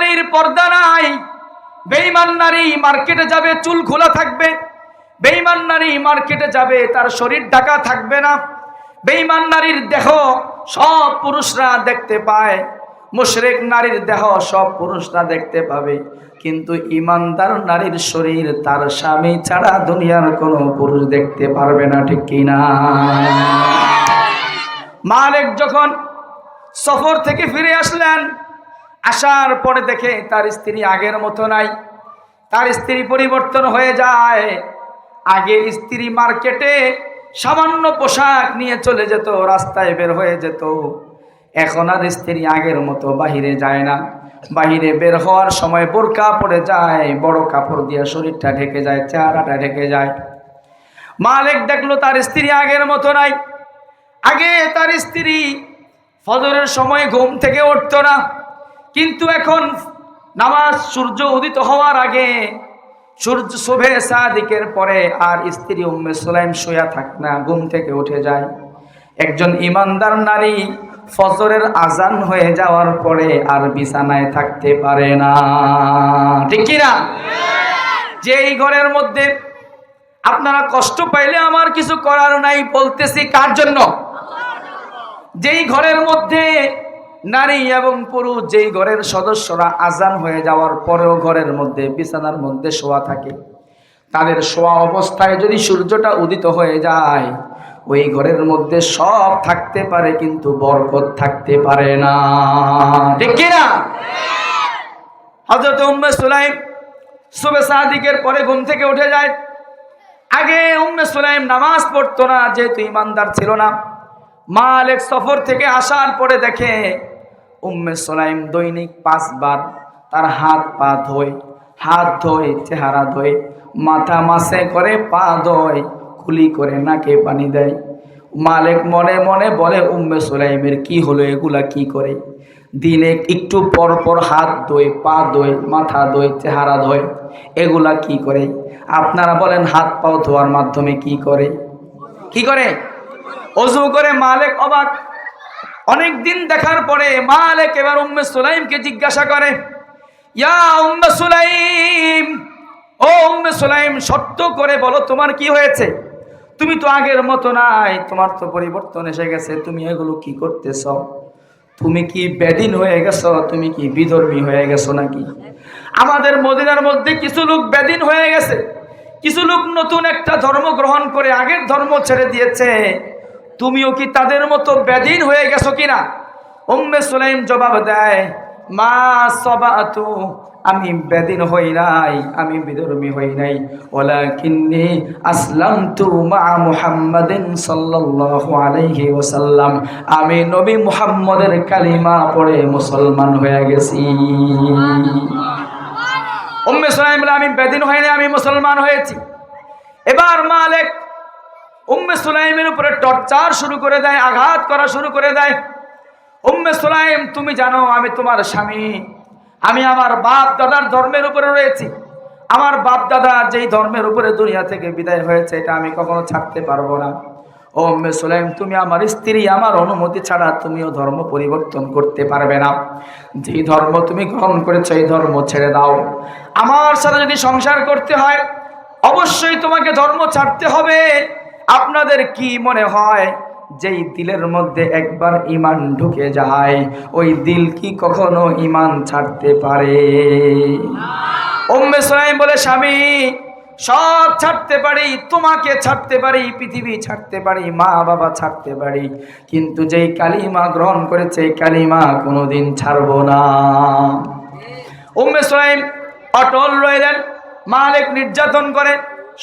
নারীর পর্দা নাই। বেঈমান নারী মার্কেটে যাবে, চুল খোলা থাকবে। বেঈমান নারী মার্কেটে যাবে, তার শরীর ঢাকা থাকবে না। বেঈমান নারীর দেহ সব পুরুষরা দেখতে পায়, মুশরিক নারীর দেহ সব পুরুষরা দেখতে পাবে, কিন্তু ঈমানদার নারীর শরীর তার স্বামী ছাড়া দুনিয়ার কোনো পুরুষ দেখতে পারবে না, ঠিক কি না? মালিক যখন সফর থেকে ফিরে আসলেন, আসার পরে দেখে তার স্ত্রী আগের মতো নাই, তার স্ত্রী পরিবর্তন হয়ে যায়। আগে স্ত্রী মার্কেটে সামান্য পোশাক নিয়ে চলে যেত, রাস্তায় বের হয়ে যেত। এখন আর স্ত্রী আগের মতো বাহিরে যায় না। বাহিরে বের হওয়ার সময় বোরকা পরে যায়, বড় কাপড় দিয়ে শরীরটা ঢেকে যায়, চেহারাটা ঢেকে যায়। মালিক দেখলো তার স্ত্রী আগের মতো নাই। আগে তার স্ত্রী ফজরের সময় ঘুম থেকে উঠতো না, কিন্তু এখন নামাজ সূর্য উদিত হওয়ার আগে, সূর্য শুভে সাদিকের পরে আর স্ত্রী উম্মে সুলাইম শুয়া থাকে না, ঘুম থেকে উঠে যায়। একজন ঈমানদার নারী ফজরের আজান হয়ে যাওয়ার পরে আর বিছানায় থাকতে পারে না, ঠিক কি না? যেই ঘরের মধ্যে আপনারা কষ্ট পাইলে আমার কিছু করার নাই, বলতেছি কার জন্য? যেই ঘরের মধ্যে নারী এবং পুরুষ, যেই ঘরের সদস্যরা আজান হয়ে যাওয়ার পরেও ঘরের মধ্যে বিছানার মধ্যে শোয়া থাকে, তাদের শোয়া অবস্থায় যদি সূর্যটা উদিত হয়ে যায়, ওই ঘরের মধ্যে সব থাকতে পারে কিন্তু বরকত থাকতে পারে না, ঠিক কি না? হযরত উম্মে সুলাইম সুবহ সাদিকের পরে ঘুম থেকে উঠে যায়। আগে উম্মে সুলাইম নামাজ পড়তো না, যেহেতু ঈমানদার ছিল না। মালিক সফর থেকে আসার পরে দেখে উম্মে সুলাইম দৈনিক 5 বার তার হাত পা ধোয়, হাত ধোয়, চেহারা ধোয়, মাথা মাসে করে, পা ধোয়, কুলি করে, নাকে পানি দেয়। মালিক মনে মনে বলে, উম্মে সুলাইমের কি হলো, এগুলা কি করে? দিনে একটু পর পর হাত ধোয়, পা ধোয়, মাথা ধোয়, চেহারা ধোয়, এগুলা কি করে? আপনারা বলেন হাত পাও ধোয়ার মাধ্যমে কি করে? কি করে? ওযু করে। মালিক অবাক। অনেক দিন দেখার পরে মালিক এবার উম্মে সুলাইমকে জিজ্ঞাসা করে, ইয়া উম্মে সুলাইম, ও উম্মে সুলাইম, সত্য করে বলো তোমার কি হয়েছে? তুমি তো আগের মতো নাই, তোমার তো পরিবর্তন এসে গেছে, তুমি এগুলো কি করতেছ? তুমি কি বেদিন হয়ে গেছো? তুমি কি বিধর্মী হয়ে গেছো নাকি? আমাদের মদিনার মধ্যে কিছু লোক বেদিন হয়ে গেছে, কিছু লোক নতুন একটা ধর্ম গ্রহণ করে আগের ধর্ম ছেড়ে দিয়েছে, তুমিও কি তাদের মতো বেদিন হয়ে গেছো কিনা? উম্মে সুলাইম জবাব দেয়, মা সাবাতু, আমি বেদিন হই নাই, আমি বিধর্মী হই নাই, ওয়ালাকিন্নী আসলামতু মা মুহাম্মাদিন সাল্লাল্লাহু আলাইহি ওয়াসাল্লাম, আমি নবী মুহাম্মদের কালিমা পড়ে মুসলমান হয়ে গেছি। উম্মে সুলাইম বলে, আমি বেদিন হই নাই, আমি মুসলমান হয়েছি। এবার মালিক উম্মে সুলাইমের উপরে টর্চার শুরু করে দেয়, আঘাত করা শুরু করে দেয়। উম্মে সুলাইম, তুমি জানো আমি তোমার স্বামী, আমি আমার বাপ দাদার ধর্মের উপরে রয়েছি, আমার বাপ দাদা যেই ধর্মের উপরে দুনিয়া থেকে বিদায় হয়েছে, এটা আমি কখনো ছাড়তে পারবো না। ও উম্মে সুলাইম, তুমি আমার স্ত্রী, আমার অনুমতি ছাড়া তুমিও ধর্ম পরিবর্তন করতে পারবে না। যেই ধর্ম তুমি গ্রহণ করেছো এই ধর্ম ছেড়ে দাও। আমার সাথে যদি সংসার করতে হয় অবশ্যই তোমাকে ধর্ম ছাড়তে হবে। আপনাদের কি মনে হয় যেই দিলের মধ্যে একবার ঈমান ঢুকে যায়, ওই দিল কি কখনো ঈমান ছাড়তে পারে? উম্মে সুলাইম বলে, স্বামী, সব ছাড়তে পারি, তোমাকে ছাড়তে পারি, পৃথিবী ছাড়তে পারি, মা বাবা ছাড়তে পারি, কিন্তু যেই কালিমা গ্রহণ করেছে এই কালিমা কোনোদিন ছাড়বো না। উম্মে সুলাইম অটল রইলেন। মালিক নির্যাতন করে,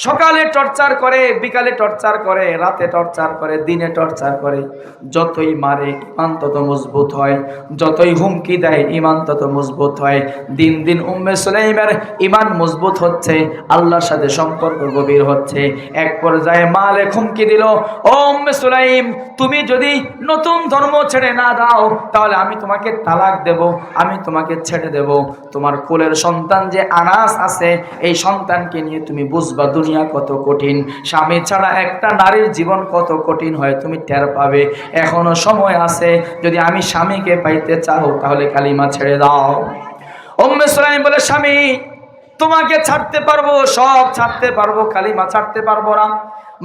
সকালে টর্চার করে, বিকালে টর্চার করে, রাতে টর্চার করে, দিনে টর্চার করে। যতই মারে ঈমান তত মজবুত হয়, যতই হুমকি দেয় ঈমান তত মজবুত হয়। দিন দিন উম্মে সুলাইমের ঈমান মজবুত হচ্ছে, আল্লাহর সাথে সম্পর্ক গভীর হচ্ছে। এক পর্যায়ে মালিক হুমকি দিল, ও উম্মে সুলাইম, তুমি যদি নতুন ধর্ম ছেড়ে না দাও তাহলে আমি তোমাকে তালাক দেব, আমি তোমাকে ছেড়ে দেব। তোমার কোলের সন্তান যে আনাস আছে, এই সন্তানকে নিয়ে তুমি বুঝবা দুনিয়া কত কঠিন, স্বামী ছাড়া একটা নারীর জীবন কত কঠিন হয় তুমি টের পাবে। এখনো সময় আছে, যদি আমি স্বামীকে পাইতে চাও তাহলে কালিমা ছেড়ে দাও। উম্মে সুলাইম বলে, স্বামী তোমাকে ছাড়তে পারবো, সব ছাড়তে পারবো, কালিমা ছাড়তে পারবো না।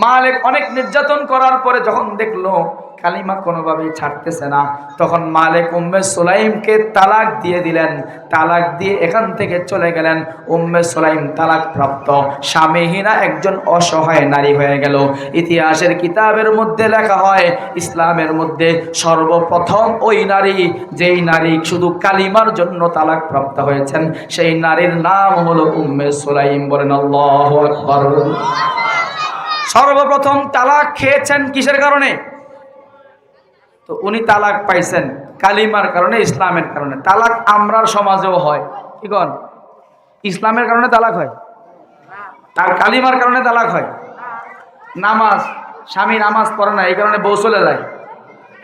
মালিক অনেক নির্যাতন করার পরে যখন দেখলো কালিমা কোনোভাবেই ছাড়তেছে না, তখন মালিক উম্মে সুলাইমকে তালাক দিয়ে দিলেন। তালাক দিয়ে এখান থেকে চলে গেলেন। উম্মে সুলাইম তালাক প্রাপ্ত স্বামীহীনা একজন অসহায় নারী হয়ে গেল। ইতিহাসের কিতাবের মধ্যে লেখা হয়, ইসলামের মধ্যে সর্বপ্রথম ওই নারী, যেই নারী শুধু কালিমার জন্য তালাক প্রাপ্ত হয়েছেন, সেই নারীর নাম হলো উম্মে সুলাইম। বলেন আল্লাহু আকবার। সর্বপ্রথম তালাক খেয়েছেন কিসের কারণে? তো উনি তালাক পাইছেন কালিমার কারণে, ইসলামের কারণে। তালাক আমরার সমাজেও হয়, কি কন? ইসলামের কারণে তালাক হয় আর কালিমার কারণে তালাক হয়। নামাজ, স্বামী নামাজ পড়ে না, এই কারণে বউ চলে যায়।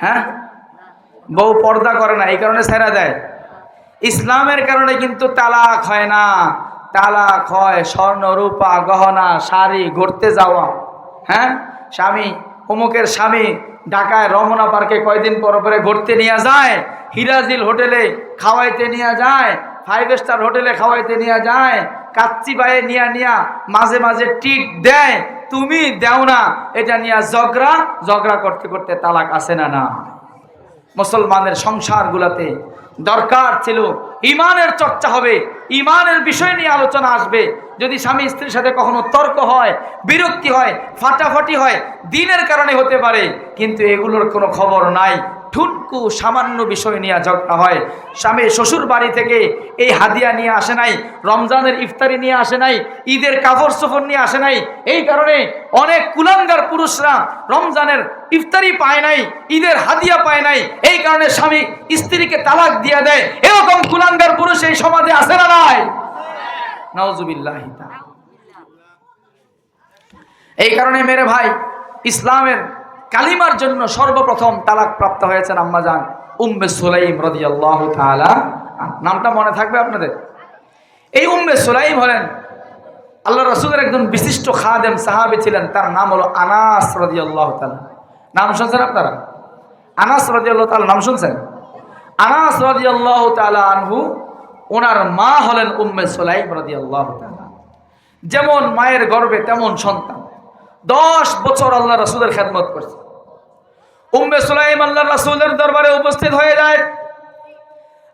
হ্যাঁ, বউ পর্দা করে না, এই কারণে ছেড়ে দেয়। ইসলামের কারণে কিন্তু তালাক হয় না। তালাক হয় স্বর্ণ রূপা গহনা শাড়ি ঘুরতে যাওয়া। হ্যাঁ, স্বামী অমুকের স্বামী ঢাকায় রমনা পার্কে কয়দিন পর পরে ঘুরতে নিয়ে যায়, হিরাজিল হোটেলে খাওয়াইতে নিয়ে যায়, 5 স্টার হোটেলে খাওয়াইতে নিয়ে যায়, কাচ্চি বায়ে নিয়া মাঝে মাঝে টিট দেয়, তুমি দেও না, এটা নিয়ে ঝগড়া করতে করতে তালাক আসে না। না, মুসলমানের সংসারগুলোতে দরকার ছিল ইমানের চর্চা হবে, ইমানের বিষয় নিয়ে আলোচনা আসবে। যদি স্বামী স্ত্রীর সাথে কখনো তর্ক হয়, বিরক্তি হয়, ফাটাফাটি হয়, দিনের কারণে হতে পারে, কিন্তু এগুলোর কোনো খবর নাই। ঠুনকু সামান্য বিষয় নিয়ে ঝগড়া হয়। স্বামী শ্বশুর বাড়ি থেকে এই হাদিয়া নিয়ে আসে নাই, রমজানের ইফতারি নিয়ে আসে নাই, ঈদের কাপড় চোপড় নিয়ে আসে নাই। এই কারণে অনেক কুলাঙ্গার পুরুষরা রমজানের ইফতারি পায় নাই, ঈদের হাদিয়া পায় নাই। এই কারণে স্বামী স্ত্রীকে তালাক দিয়ে দেয়। এরকম কুলাঙ্গার পুরুষ এই সমাজে আছে না নাই? নাউজুবিল্লাহ। এই কারণে মেরে ভাই, ইসলামের কালিমার জন্য সর্বপ্রথম তালাক প্রাপ্ত হয়েছেন আম্মাজান উম্মে সুলাইম রাদিয়াল্লাহু তাআলা। নামটা মনে থাকবে আপনাদের। এই উম্মে সুলাইম হলেন আল্লাহ রাসূলের একজন বিশিষ্ট খাদেম সাহাবী ছিলেন। তার নাম হলো আনাস রাদিয়াল্লাহু তাআলা। নাম শুনছেন আপনারা? আনাস রাদিয়াল্লাহু তাআলা নাম শুনছেন? আনাস রাদিয়াল্লাহু তাআলা আনহু, ওনার মা হলেন উম্মে সুলাইম রাদিয়াল্লাহু তাআলা। যেমন মায়ের গর্ভে তেমন সন্তান। 10 বছর আল্লাহ রাসূলের খেদমত করছে। উম্মে সুলাইম আল্লাহ রাসূলের দরবারে উপস্থিত হয়ে যায়।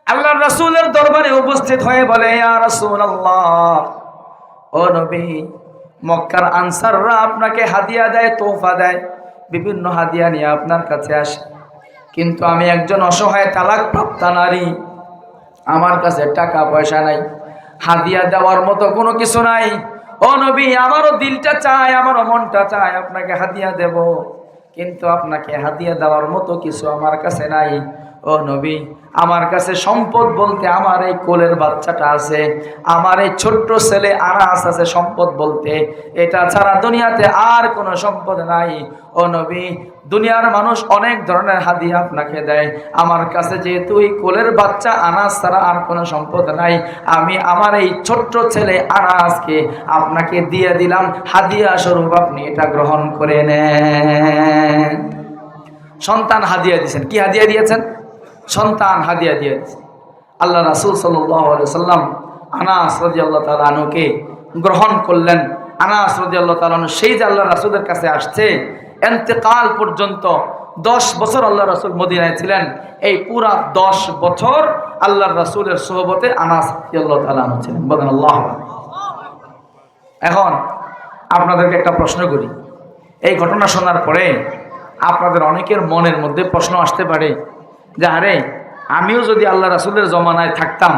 আল্লাহ রাসূলের দরবারে উপস্থিত হয়ে বলে, ইয়া রাসূলুল্লাহ, ও নবী, মক্কার আনসাররা আপনাকে হাদিয়া দেয়, তোহফা দেয়, বিভিন্ন হাদিয়া নিয়ে আপনার কাছে আসে, কিন্তু আমি একজন অসহায় তালাক প্রাপ্ত নারী, আমার কাছে টাকা পয়সা নাই, হাদিয়া দেওয়ার মতো কোনো কিছু নাই। ও নবী, আমারও দিলটা চায়, আমারও মনটা চায় আপনাকে হাদিয়া দেব, কিন্তু আপনাকে হাদিয়া দেওয়ার মতো কিছু আমার কাছে নাই। ও নবী, আমার কাছে সম্পদ বলতে আমার এই কোলের বাচ্চাটা আছে, আমার এই ছোট্ট ছেলে আনাস আছে সম্পদ বলতে, এটা ছাড়া দুনিয়াতে আর কোনো সম্পদ নাই। ও নবী, দুনিয়ার মানুষ অনেক ধরনের হাদিয়া আপনাকে দেয়, আমার কাছে যেহেতু এই কোলের বাচ্চা আনাস ছাড়া আর কোনো সম্পদ নাই, আমি আমার এই ছোট্ট ছেলে আনাসকে আপনাকে দিয়ে দিলাম হাদিয়া স্বরূপ, আপনি এটা গ্রহণ করে নেন। সন্তান হাদিয়া দিয়েছেন। কি হাদিয়া দিয়েছেন? সন্তান হাদিয়া দিয়ে দিয়েছেন। আল্লাহ রাসূল সাল্লাল্লাহু আলাইহি সাল্লাম আনাস রাদিয়াল্লাহু তাআলা আনহুকে গ্রহণ করলেন। আনাস রাদিয়াল্লাহু তাআলা আনহু সেই যে আল্লাহ রাসূলের কাছে আসছে, ইন্তেকাল পর্যন্ত 10 বছর আল্লাহ রাসূল মদিনায় ছিলেন। এই পুরা 10 বছর আল্লাহর রাসূলের সোহবতে আনাস রাদিয়াল্লাহু তাআলা আনহু ছিলেন। বলেন আল্লাহু আকবার। এখন আপনাদেরকে একটা প্রশ্ন করি। এই ঘটনা শোনার পরে আপনাদের অনেকের মনের মধ্যে প্রশ্ন আসতে পারে যে, আরে আমিও যদি আল্লাহ রাসূলের জমানায় থাকতাম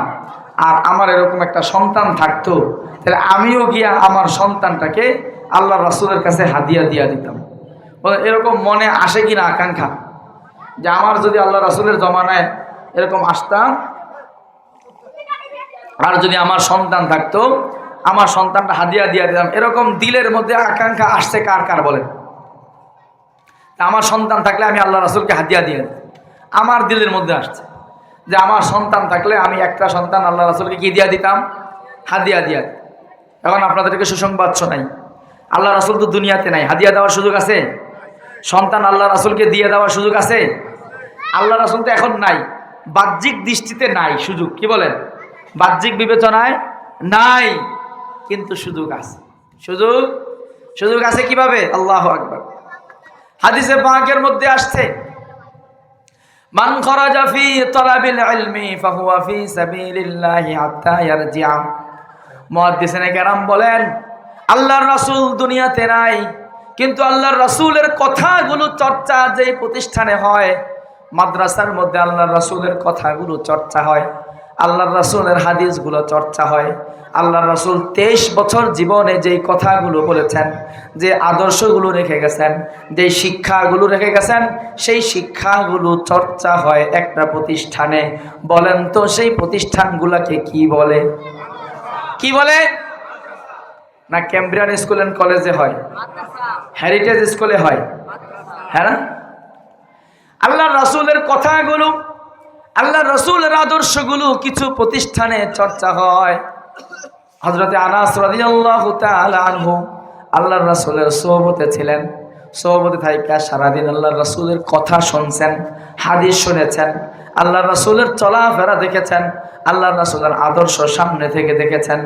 আর আমার এরকম একটা সন্তান থাকতো, তাহলে আমিও গিয়া আমার সন্তানটাকে আল্লাহ রাসূলের কাছে হাদিয়া দিয়া দিতাম। এরকম মনে আসে কিনা আকাঙ্ক্ষা যে আমার যদি আল্লাহ রাসূলের জমানায় এরকম আসতাম আর যদি আমার সন্তান থাকতো, আমার সন্তানটা হাদিয়া দিয়া দিতাম, এরকম দিলের মধ্যে আকাঙ্ক্ষা আসছে কার কার বলেন? আমার সন্তান থাকলে আমি আল্লাহ রাসূলকে হাদিয়া দিয়ে দিই। আমার দিলের মধ্যে আসছে যে আমার সন্তান থাকলে আমি একটা সন্তান আল্লাহ রাসূলকে কি দিয়া দিতাম? হাদিয়া দিয়া। এখন আপনাদেরকে সুসংবাদ শোনাই, আল্লাহ রাসূল তো দুনিয়াতে নাই, হাদিয়া দেওয়ার সুযোগ আছে? সন্তান আল্লাহ রাসূলকে দিয়ে দেওয়ার সুযোগ আছে? আল্লাহ রাসূল তো এখন নাই, বাহ্যিক দৃষ্টিতে নাই সুযোগ, কি বলেন? বাহ্যিক বিবেচনায় নাই, কিন্তু সুযোগ আছে। সুযোগ আছে কিভাবে? আল্লাহু আকবার। হাদিসে পাকের মধ্যে আসছে, মান খরাজা ফি তালাবিল ইলমি ফাহুয়া ফি সাবিলিল্লাহি হাত্তা ইয়ারজিআ। মুহাদ্দিসিনে কেরাম বলেন, আল্লাহর রাসূল দুনিয়াতে নাই, কিন্তু আল্লাহর রাসূলের কথাগুলো চর্চা যে প্রতিষ্ঠানে হয়, মাদ্রাসার মধ্যে আল্লাহর রাসূলের কথাগুলো চর্চা হয়, আল্লাহর রাসূলের হাদিসগুলো চর্চা হয়। আল্লাহর রাসূল 23 বছর জীবনে যেই কথাগুলো বলেছেন, যে আদর্শগুলো রেখে গেছেন, যে শিক্ষাগুলো রেখে গেছেন, সেই শিক্ষাগুলো চর্চা হয় একটা প্রতিষ্ঠানে। বলেন তো সেই প্রতিষ্ঠানগুলোকে কি বলে? কি বলে? না ক্যাম্ব্রিয়ান স্কুল অ্যান্ড কলেজে হয়, হেরিটেজ স্কুলে হয়, হ্যাঁ না? আল্লাহর রাসূলের কথাগুলো, আল্লাহর রাসূলের আদর্শগুলো কিছু প্রতিষ্ঠানে চর্চা হয়। হযরতে আনাস রাদিয়াল্লাহু তাআলা আনহু আল্লাহর রাসূলের সোহবতে ছিলেন। সোহবতে থাইকা সারাদিন আল্লাহর রাসূলের কথা শুনছেন, হাদিস শুনেছেন, আল্লাহর রাসূলের চলাফেরা দেখেছেন, আল্লাহর রাসূলের আদর্শ সামনে থেকে দেখেছেন।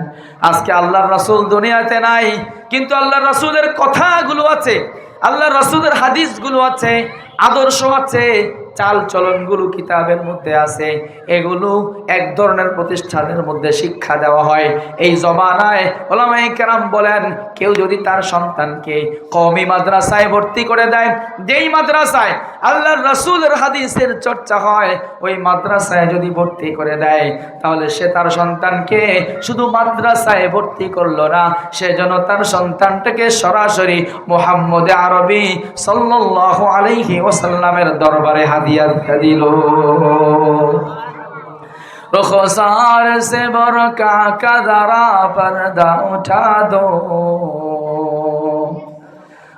আজকে আল্লাহর রাসূল দুনিয়াতে নাই, কিন্তু আল্লাহর রাসূলের কথাগুলো আছে, আল্লাহর রাসূলের হাদিসগুলো আছে, আদর্শ আছে, চাল চলনগুলো কিতাবের মধ্যে আছে। এগুলো এক ধরনের প্রতিষ্ঠানের মধ্যে শিক্ষা দেওয়া হয়। এই জমানায় উলামায়ে কেরাম বলেন, কেউ যদি তার সন্তানকে কওমি মাদ্রাসায় ভর্তি করে দেয়, যেই মাদ্রাসায় আল্লাহর রাসূলের হাদিসের চর্চা হয়, ওই মাদ্রাসায় যদি ভর্তি করে দেয়, তাহলে সে তার সন্তানকে শুধু মাদ্রাসায় ভর্তি করলো না, সে যেন তার সন্তানটাকে সরাসরি মুহাম্মদ আরবি সাল্লাল্লাহু আলাইহি ওয়াসাল্লামের দরবারে হাদিয়া দিল। रुखसार से बरका का जरा पर्दा उठा दो,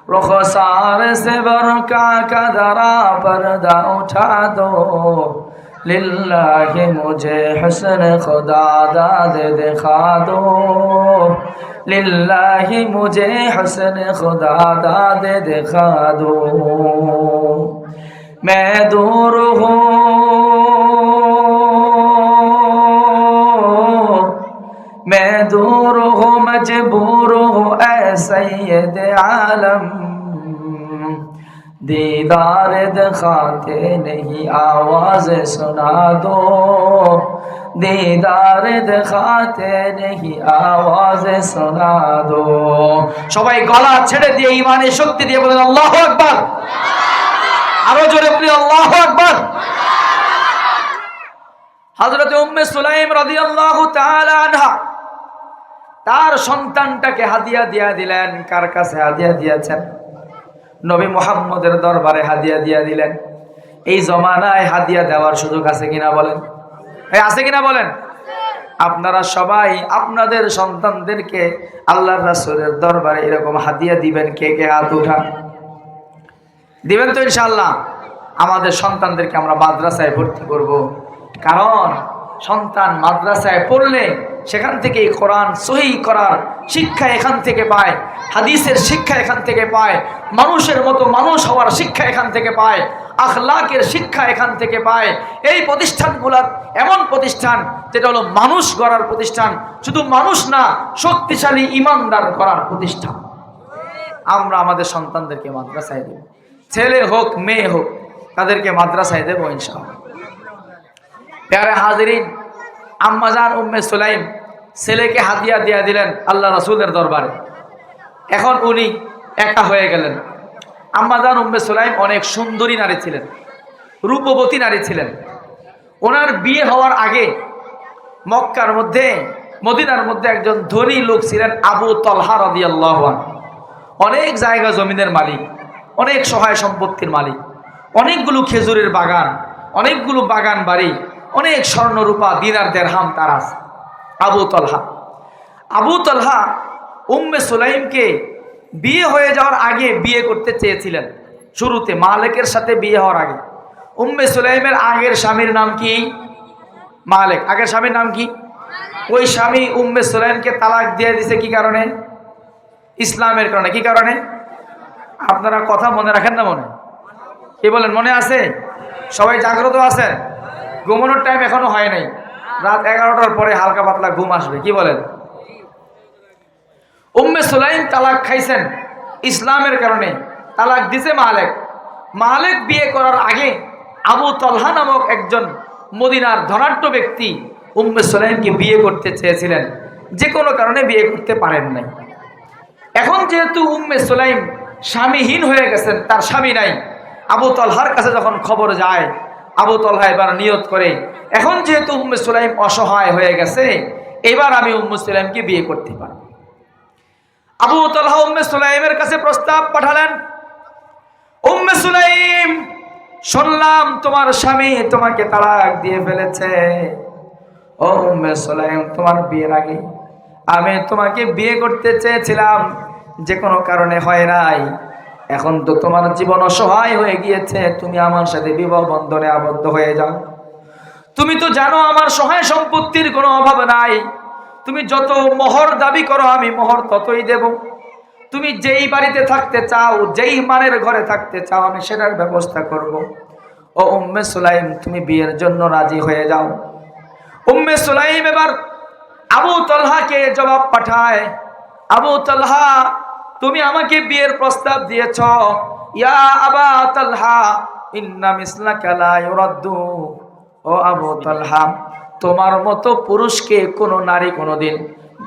रुखसार से बरका का जरा पर्दा उठा दो, लिल्लाहि मुझे हुस्न खुदा दाद दिखा दो, लिल्लाहि मुझे हुस्न खुदा दाद दिखा दो। मैं दूर हूँ, मैं दूर हूँ, मजबूर हूँ ऐ सैयद आलम, दीदार दिखाते नहीं आवाज सुना दो, दीदार दिखाते नहीं आवाज सुना दो। সবাই গলা ছেড়ে দিয়ে ইমানের শক্তি দিয়ে বলেন আল্লাহু আকবার। আরো জোরে বলি আল্লাহু আকবার। হযরত উম্মে সুলাইম রাদিয়াল্লাহু তাআলা আনহা তার সন্তানটাকে হাদিয়া দিয়া দিলেন। কার কাছে হাদিয়া দিয়েছেন? নবী মুহাম্মদের দরবারে হাদিয়া দিয়া দিলেন। এই জমানায় হাদিয়া দেওয়ার সুযোগ আছে কিনা বলেন? আছে কিনা বলেন? আপনারা সবাই আপনাদের সন্তানদেরকে আল্লাহর রাসূলের দরবারে এরকম হাদিয়া দিবেন? কে কে হাত উঠান? দিবেন তো ইনশাআল্লাহ? আমাদের সন্তানদেরকে আমরা মাদ্রাসায় ভর্তি করব, কারণ সন্তান মাদ্রাসায় পড়লে সেখান থেকে কোরআন সহিহ করার শিক্ষা এখান থেকে পায়, হাদিসের শিক্ষা এখান থেকে পায়, মানুষের মতো মানুষ হওয়ার শিক্ষা এখান থেকে পায়, আখলাকের শিক্ষা এখান থেকে পায়। এই প্রতিষ্ঠানগুলো এমন প্রতিষ্ঠান যেটা হলো মানুষ গড়ার প্রতিষ্ঠান, শুধু মানুষ না, শক্তিশালী ইমানদার গড়ার প্রতিষ্ঠান। আমরা আমাদের সন্তানদেরকে মাদ্রাসায় দেব, ছেলে হোক মেয়ে হোক, তাদেরকে মাদ্রাসায় দেব ইনশাআল্লাহ। প্যারে হাজিরিন, আম্মাজান উম্মে সুলাইম ছেলেকে হাদিয়া দিয়া দিলেন আল্লাহ রাসূলের দরবারে। এখন উনি একা হয়ে গেলেন। আম্মাজান উম্মে সুলাইম অনেক সুন্দরী নারী ছিলেন, রূপবতী নারী ছিলেন। ওনার বিয়ে হওয়ার আগে মক্কার মধ্যে, মদিনার মধ্যে একজন ধনী লোক ছিলেন আবু তলহা রাদিয়াল্লাহু আনহু। অনেক জায়গা জমিনের মালিক, অনেক সহায় সম্পত্তির মালিক, অনেকগুলো খেজুরের বাগান, অনেকগুলো বাগান বাড়ি, অনেক স্বর্ণ রূপা দিনার দেরহাম তার আছে। আবু তলহা উম্মে সুলাইমকে বিয়ে হয়ে যাওয়ার আগে বিয়ে করতে চেয়েছিলেন। শুরুতে মালেকের সাথে বিয়ে হওয়ার আগে। উম্মে সুলাইমের আগের স্বামীর নাম কি? মালেক। আগের স্বামীর নাম কি? ওই স্বামী উম্মে সুলাইমকে তালাক দিয়ে দিছে কি কারণে? ইসলামের কারণে। কি কারণে? আপনারা কথা মনে রাখেন না? মনে কি বলেন? মনে আছে? সবাই জাগ্রত আছেন? ঘুমানোর টাইম এখনো হয় নাই। রাত 11টার পরে হালকা পাতলা ঘুম আসবে, কি বলেন? উম্মে সুলাইম তালাক খাইছেন ইসলামের কারণে, তালাক দিছে মালেক। মালেক বিয়ে করার আগে আবু তলহা নামক একজন মদিনার ধনাঢ্য ব্যক্তি উম্মে সুলাইমকে বিয়ে করতে চেয়েছিলেন, যে কোনো কারণে বিয়ে করতে পারেন নাই। এখন যেহেতু উম্মে সুলাইম স্বামীহীন হয়ে গেছেন, তার স্বামী নাই, আবু তলহার কাছে যখন খবর যায়, আবু তলহা এবার নিয়ত করে, এখন যেহেতু উম্মে সুলাইম অসহায় হয়ে গেছে, এবার আমি উম্মে সুলাইমকে বিয়ে করতে পারব। আবু তলহা উম্মে সুলাইমের কাছে প্রস্তাব পাঠালেন, উম্মে সুলাইম, শুনলাম তোমার স্বামী তোমাকে তালাক দিয়ে ফেলেছে। ও উম্মে সুলাইম, তোমার বিয়ের আগে আমি তোমাকে বিয়ে করতে চেয়েছিলাম, যে কোনো কারণে হয় নাই। এখন তো তোমার জীবন অসহায় হয়ে গিয়েছে, তুমি আমার সাথে বিবাহ বন্ধনে আবদ্ধ হয়ে যাও। তুমি তো জানো আমার সহায় সম্পত্তির কোনো অভাব নাই, তুমি যত মোহর দাবি করো আমি মোহর ততই দেব। তুমি যেই বাড়িতে থাকতে চাও, যেই মানের ঘরে থাকতে চাও, আমি সেটার ব্যবস্থা করব। ও উম্মে সুলাইম, তুমি বিয়ের জন্য রাজি হয়ে যাও। উম্মে সুলাইম এবার আবু তলহাকে জবাব পাঠায়, আবু তলহা, তুমি আমাকে বিয়ের প্রস্তাব দিয়েছ, ইয়া আবা তলহা ইন্না মিসলাকা লা ইউরাদ্দু। ও আবু তলহা, তোমার মতো পুরুষকে কোনো নারী কোনোদিন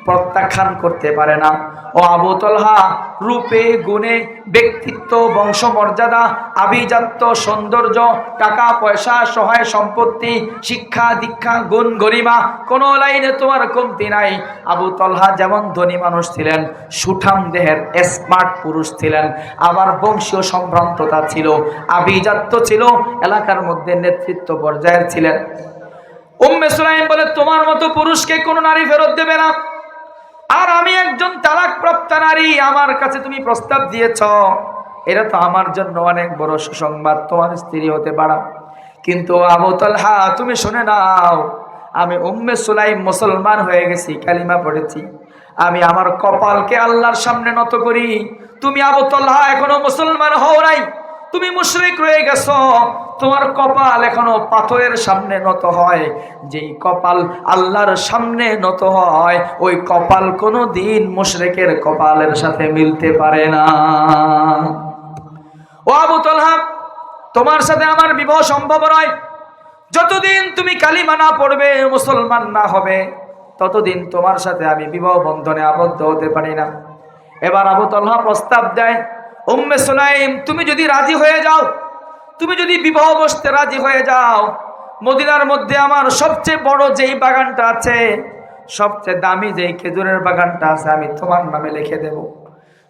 প্রত্যাখ্যান করতে পারে না। ও আবু তলহা, রূপে গুণে, ব্যক্তিত্ব, বংশমর্যাদা, আভিজাত্য, সৌন্দর্য, টাকা পয়সা, সহায় সম্পত্তি, শিক্ষা দীক্ষা, গুণ গরিমা, কোনো লাইনে তোমার কমতি নাই। আবু তলহা যেমন ধনী মানুষ ছিলেন, সুঠাম দেহের স্মার্ট পুরুষ ছিলেন, আবার বংশীয় সম্ভ্রান্ততা ছিল, আভিজাত্য ছিল, এলাকার মধ্যে নেতৃত্ব পর্যায়ের ছিলেন। উম্মে সুলাইম বলে, তোমার মতো পুরুষকে কোনো নারী ফেরত দেবে না। আর আমি একজন তালাকপ্রাপ্ত নারী, আমার কাছে তুমি প্রস্তাব দিয়েছ, এটা তো আমার জন্য অনেক বড় সুসংবাদ, তোমার স্ত্রী হতে পারা। কিন্তু আবু তলহা, তুমি শুনে নাও, আমি উম্মে সুলাইম মুসলমান হয়ে গেছি, কালিমা পড়েছি, আমি আমার কপালকে আল্লাহর সামনে নত করি। তুমি আবু তলহা এখনো মুসলমান হও নাই, তুমি মুশরিক রয়ে গেছো, তোমার কপাল এখনো পাথরের সামনে নত হয়। যেই কপাল আল্লাহর সামনে নত হয়, ওই কপাল কোনো দিন মুশরিকের কপালের সাথে মিলতে পারে না। ও আবু তলহা, তোমার সাথে আমার বিবাহ সম্ভব নয়। যতদিন তুমি কালিমা না পড়বে, মুসলমান না হবে, ততদিন তোমার সাথে আমি বিবাহ বন্ধনে আবদ্ধ হতে পারি না। এবার আবু তলহা প্রস্তাব দেয়, উম্মে সুলাইম, তুমি যদি রাজি হয়ে যাও, তুমি যদি বিবাহ বসতে রাজি হয়ে যাও, মদিনার মধ্যে আমার সবচেয়ে বড় যেই বাগানটা আছে, সবচেয়ে দামি যেই খেজুরের বাগানটা আছে, আমি তোমার নামে লিখে দেব।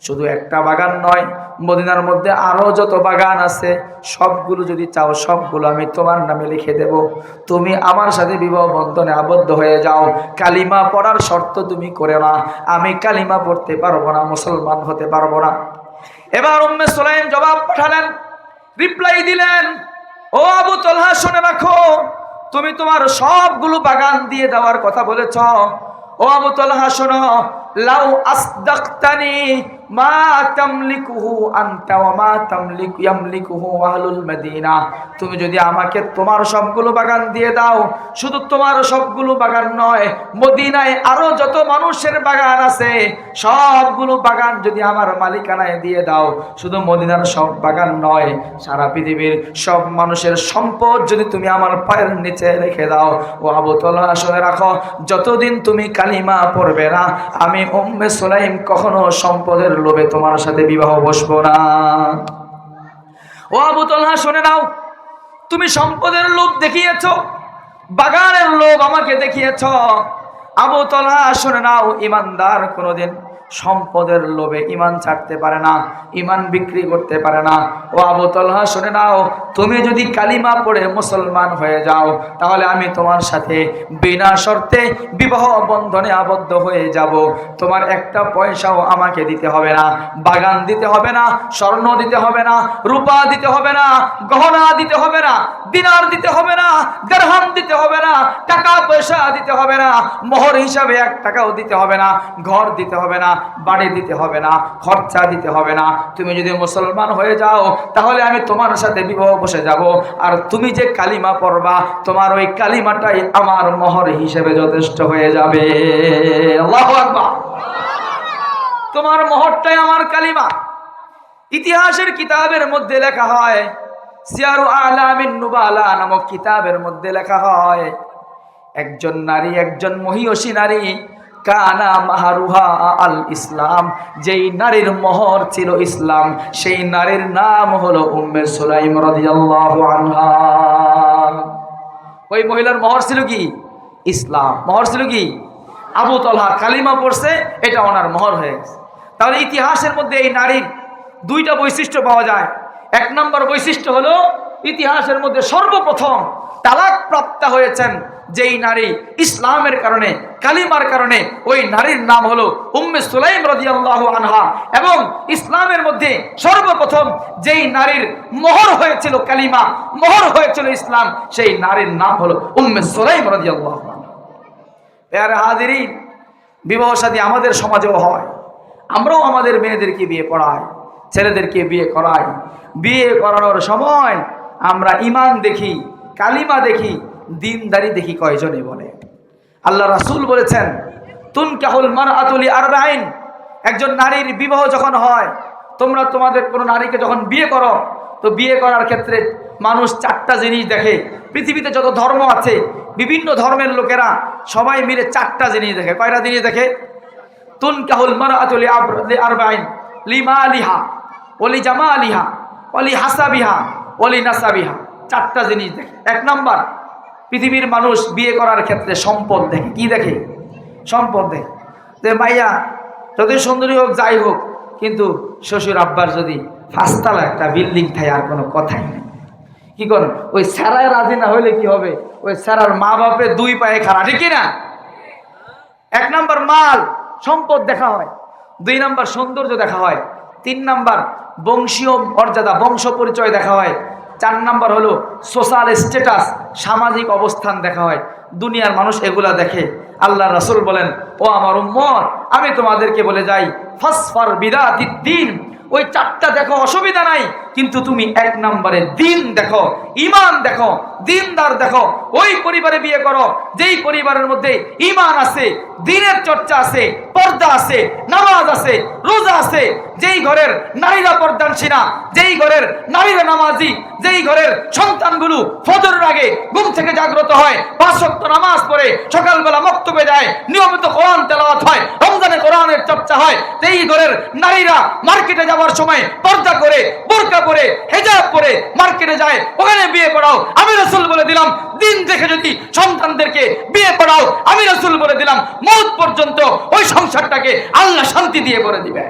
শুধু একটা বাগান নয়, মদিনার মধ্যে আরো যত বাগান আছে সবগুলো যদি চাও, সবগুলো আমি তোমার নামে লিখে দেব। তুমি আমার সাথে বিবাহ বন্ধনে আবদ্ধ হয়ে যাও। কালিমা পড়ার শর্ত তুমি করে না, আমি কালিমা পড়তে পারবো না, মুসলমান হতে পারবো না। এবার উম্মে সুলাইম জবাব পাঠালেন, রিপ্লাই দিলেন, ও আবু তলহা, শুনে রাখো, তুমি তোমার সবগুলো বাগান দিয়ে দেওয়ার কথা বলেছ। ও আবু তলহা, শোনো, লাউ আসদাকতানি মা তামলিকুহু আনতা ওয়া মা ইয়ামলিকুহু আহলুল মদিনা। তুমি যদি আমাকে তোমার সবগুলো বাগান দিয়ে দাও, শুধু তোমার সবগুলো বাগান নয়, মদিনায় আরো যত মানুষের বাগান আছে সবগুলো বাগান যদি আমার মালিকানায় দিয়ে দাও, শুধু মদিনার সব বাগান নয়, সারা পৃথিবীর সব মানুষের সম্পদ যদি তুমি আমার পায়ের নিচে রেখে দাও। ও আবু তলহা, শুনে রাখো, যতদিন তুমি কালিমা পড়বে না, আমি উম্মে সুলাইম কখনো সম্পদের লোভে তোমার সাথে বিবাহ বসবো না। ও আবু তলহা, শুনে নাও, তুমি সম্পদের লোভ দেখিয়েছো, বাগানের লোভ আমাকে দেখিয়েছো। আবু তলহা, শুনে নাও, ইমানদার কোনোদিন সম্পদের লোভে ইমান ছাড়তে পারে না, ইমান বিক্রি করতে পারে না। ও আবু তলহা, শুনে নাও, তুমি যদি কালিমা পড়ে মুসলমান হয়ে যাও, তাহলে আমি তোমার সাথে বিনা শর্তে বিবাহ বন্ধনে আবদ্ধ হয়ে যাব। তোমার একটা পয়সাও আমাকে দিতে হবে না, বাগান দিতে হবে না, স্বর্ণ দিতে হবে না, রূপা দিতে হবে না, গহনা দিতে হবে না, দিনার দিতে হবে না, দিরহাম দিতে হবে না, টাকা পয়সা দিতে হবে না, মোহর হিসাবে 1 টাকাও দিতে হবে না, ঘর দিতে হবে না, বাড়ি দিতে হবে না, খরচা দিতে হবে না। তুমি যদি মুসলমান হয়ে যাও তাহলে আমি তোমার সাথে বিবাহ বসে যাব, আর তুমি যে কালিমা পড়বা তোমার ওই কালিমাটাই আমার মোহর হিসেবে যথেষ্ট হয়ে যাবে। আল্লাহু আকবার। তোমার মোহরটাই আমার কালিমা। ইতিহাসের কিতাবের মধ্যে লেখা হয়, সিয়ারু আলামিন নুবালা নামক কিতাবের মধ্যে লেখা হয়, একজন নারী, একজন মহিয়সী নারী, কানা মাহারুহা আল ইসলাম, যেই নারীর মোহর ছিল ইসলাম, সেই নারীর নাম হলো উম্মে সুলাইম রাদিয়াল্লাহু আনহা। ওই মহিলার মোহর ছিল কি? ইসলাম। মোহর ছিল কি? আবু তলহা কালিমা পড়ছে, এটা ওনার মোহর হয়ে গেছে। তাহলে ইতিহাসের মধ্যে এই নারীর দুইটা বৈশিষ্ট্য পাওয়া যায়। এক নম্বর বৈশিষ্ট্য হলো ইতিহাসের মধ্যে সর্বপ্রথম তালাক প্রাপ্ত হয়েছেন যেই নারী ইসলামের কারণে, কালিমার কারণে, ওই নারীর নাম হলো উম্মে সুলাইম রাদিয়াল্লাহু আনহা। এবং ইসলামের মধ্যে সর্বপ্রথম যেই নারীর মোহর হয়েছিল কালিমা, মোহর হয়েছিল ইসলাম, সেই নারীর নাম হলো উম্মে সুলাইম রাদিয়াল্লাহু আনহা। প্যারে হাজিরিন, বিবাহ শাদী আমাদের সমাজেও হয়। আমরাও আমাদের মেয়েদেরকে বিয়ে পড়াই, ছেলেদেরকে বিয়ে করাই। বিয়ে করানোর সময় আমরা ঈমান দেখি, কালিমা দেখি, দিনদারি দেখি কয়জনে বলে। আল্লাহ রাসূল বলেছেন, তুনকাহুল মারআতু লিআরবাইন, একজন নারীর বিবাহ যখন হয়, তোমরা তোমাদের কোনো নারীকে যখন বিয়ে করো, তো বিয়ে করার ক্ষেত্রে মানুষ চারটা জিনিস দেখে। পৃথিবীতে যত ধর্ম আছে, বিভিন্ন ধর্মের লোকেরা সবাই মিলে চারটা জিনিস দেখে। কয়টা জিনিস দেখে? তুনকাহুল মারআতু লিআরবাইন, লিমালিহা ওলি জামালিহা ওলি হাসাবিহা ওলি নাসাবিহা। চারটা জিনিস দেখে। এক নাম্বার, পৃথিবীর মানুষ বিয়ে করার ক্ষেত্রে সম্পদ দেখে। কি দেখে? সম্পদ দেখে। যে মাইয়া যতই সুন্দরী হোক, যাই হোক, কিন্তু শ্বশুর আব্বার যদি 5 তলা একটা বিল্ডিং থাকে, আর কোনো কথাই নেই। কি করেন? ওই স্যারায় রাজি না হইলে কি হবে? ওই স্যারার মা বাপে 2 পায়ে খাড়া, ঠিক না? এক নাম্বার মাল সম্পদ দেখা হয়, 2 নাম্বার সৌন্দর্য দেখা হয়, 3 নাম্বার বংশীয় মর্যাদা, বংশ পরিচয় দেখা হয়, 4 নাম্বার হলো সোশ্যাল স্ট্যাটাস, সামাজিক অবস্থান দেখা হয়। দুনিয়ার মানুষ এগুলা দেখে। আল্লাহ রাসূল বলেন, ও আমার উম্মত, আমি তোমাদেরকে বলে যাই, ফাসফার বিদাতিদ দ্বীন, ওই 4টা দেখো, অসুবিধা নাই, কিন্তু তুমি 1 নম্বরে দিন দেখো, ঈমান দেখো, দিনদার দেখো। ওই পরিবারে বিয়ে করো যেই পরিবারের মধ্যে ঈমান আছে, দ্বীনের চর্চা আছে, পর্দা আছে, নামাজ আছে, রোজা আছে। যেই ঘরের নারীরা পর্দানশীলা, যেই ঘরের নারীরা নামাজি, যেই ঘরের সন্তানগুলো ফজরের আগে ঘুম থেকে জাগ্রত হয়, 5 ওয়াক্ত নামাজ পড়ে, সকালবেলা মক্তবে যায়, নিয়মিত কোরআন তেলাওয়াত হয়, রমজানে কোরআনের চর্চা হয়, যেই ঘরের নারীরা মার্কেটে যাওয়ার সময় পর্দা করে, বোরকা পরে, হিজাব পরে মার্কেটে যায়, ওখানে বিয়ে পড়াও। আমি রাসূল বলে দিলাম, দিন দেখে যদি সন্তানদেরকে বিয়ে পড়াও, আমি রাসূল বলে দিলাম, মওত পর্যন্ত ওই সংসারটাকে আল্লাহ শান্তি দিয়ে করে দিবে।